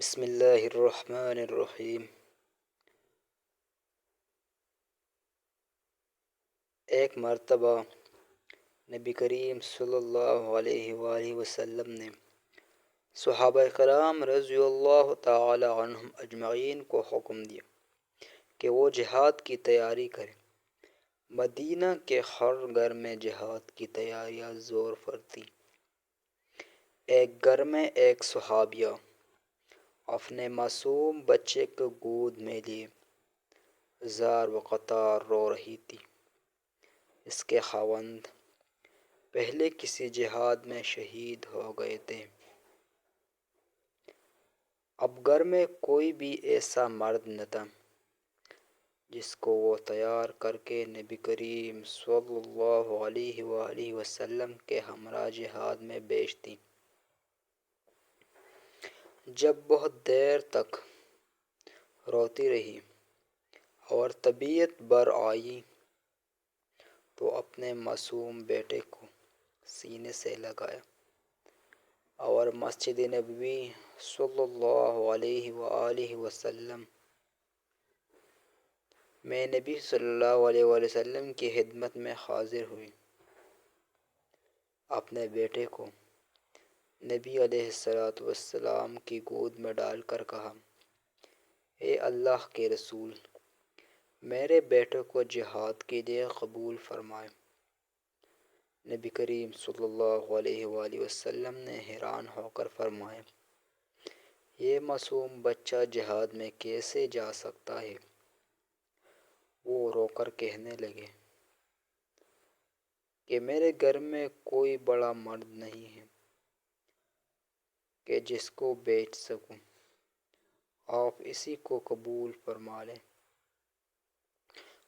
بسم اللہ الرحمن الرحیم۔ ایک مرتبہ نبی کریم صلی اللہ علیہ وآلہ وسلم نے صحابہ کرام رضی اللہ تعالی عنہم اجمعین کو حکم دیا کہ وہ جہاد کی تیاری کریں۔ مدینہ کے ہر گھر میں جہاد کی تیاریاں زور پر تھیں۔ ایک گھر میں ایک صحابیہ اپنے معصوم بچے کو گود میں لیے زار و قطار رو رہی تھی۔ اس کے خاوند پہلے کسی جہاد میں شہید ہو گئے تھے۔ اب گھر میں کوئی بھی ایسا مرد نہ تھا جس کو وہ تیار کر کے نبی کریم صلی اللہ علیہ وآلہ وسلم کے ہمراہ جہاد میں بھیجتی۔ جب بہت دیر تک روتی رہی اور طبیعت بھر آئی تو اپنے معصوم بیٹے کو سینے سے لگایا اور مسجد نبوی صلی اللہ علیہ وآلہ وسلم میں نبی صلی اللہ علیہ وآلہ وسلم کی خدمت میں حاضر ہوئی۔ اپنے بیٹے کو نبی علیہ السلام کی گود میں ڈال کر کہا، اے اللہ کے رسول، میرے بیٹے کو جہاد کے لیے قبول فرمائے۔ نبی کریم صلی اللہ علیہ وآلہ وسلم نے حیران ہو کر فرمایا، یہ معصوم بچہ جہاد میں کیسے جا سکتا ہے؟ وہ رو کر کہنے لگے کہ میرے گھر میں کوئی بڑا مرد نہیں ہے کہ جس کو بیچ سکوں، آپ اسی کو قبول فرما لیں۔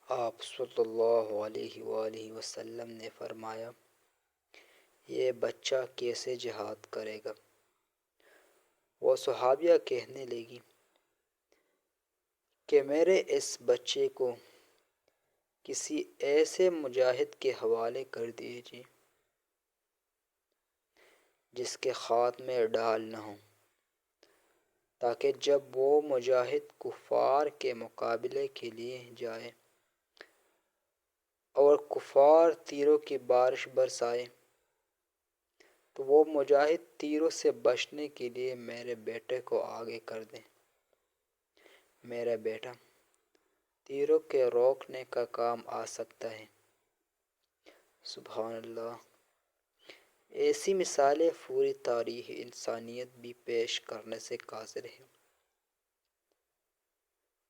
آپ صلی اللہ علیہ وآلہ وسلم نے فرمایا، یہ بچہ کیسے جہاد کرے گا؟ وہ صحابیہ کہنے لگی کہ میرے اس بچے کو کسی ایسے مجاہد کے حوالے کر دیجیے جس کے ہاتھ میں ڈال نہ ہو، تاکہ جب وہ مجاہد کفار کے مقابلے کے لیے جائے اور کفار تیروں کی بارش برسائے تو وہ مجاہد تیروں سے بچنے کے لیے میرے بیٹے کو آگے کر دیں۔ میرا بیٹا تیروں کے روکنے کا کام آ سکتا ہے۔ سبحان اللہ! ایسی مثالیں پوری تاریخ انسانیت بھی پیش کرنے سے قاصر ہے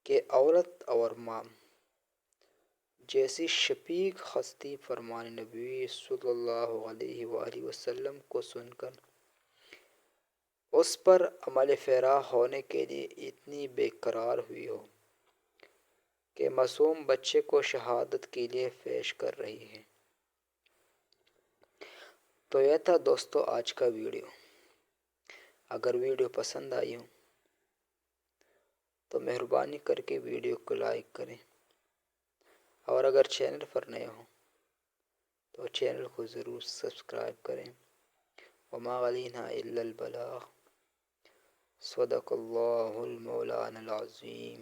کہ عورت اور ماں جیسی شفیق ہستی فرمان نبی صلی اللہ علیہ وآلہ وسلم کو سن کر اس پر عمل پیرا ہونے کے لیے اتنی بے قرار ہوئی ہو کہ معصوم بچے کو شہادت کے لیے پیش کر رہی ہے۔ تو یہ تھا دوستو آج کا ویڈیو۔ اگر ویڈیو پسند آئی ہو تو مہربانی کر کے ویڈیو کو لائک کریں، اور اگر چینل پر نئے ہوں تو چینل کو ضرور سبسکرائب کریں۔ وما علینا الا البلاغ۔ صدق اللہ المولانا العظیم۔